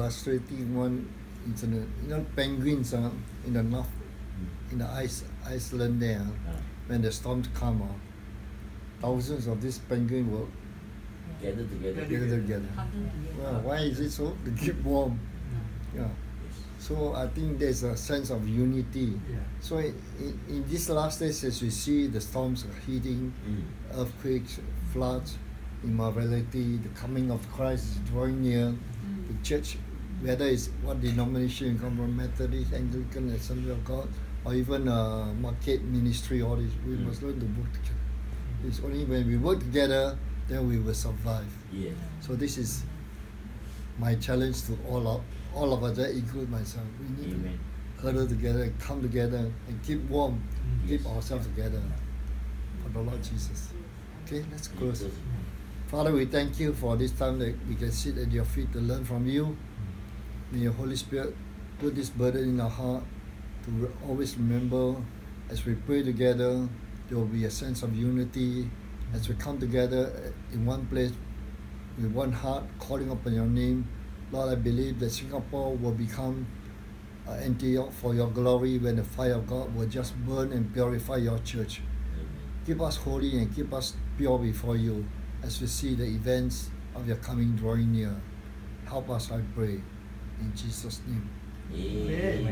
frustrating one incident. Penguins in the north, in the Iceland there, when the storms come, thousands of these penguins will gather together. Well, why is it so? To keep warm. Yeah. So I think there's a sense of unity. So in these last days, as we see the storms hitting, earthquakes, floods, immorality, the coming of Christ is drawing near. The church, whether it's what denomination you come from, Methodist, Anglican, Assembly of God, or even market ministry, all this, we must learn to work together. It's only when we work together, then we will survive. So this is my challenge to all of us, that include myself. We need to huddle together, come together, and keep warm, keep ourselves together for the Lord Jesus. Okay, let's close. Father, we thank you for this time that we can sit at your feet to learn from you. May your Holy Spirit put this burden in our heart to always remember, as we pray together, there will be a sense of unity as we come together in one place with one heart, calling upon your name. Lord, I believe that Singapore will become Antioch for your glory, when the fire of God will just burn and purify your church. Keep us holy and keep us pure before you as we see the events of your coming drawing near. Help us, I pray. In Jesus' name. Amen.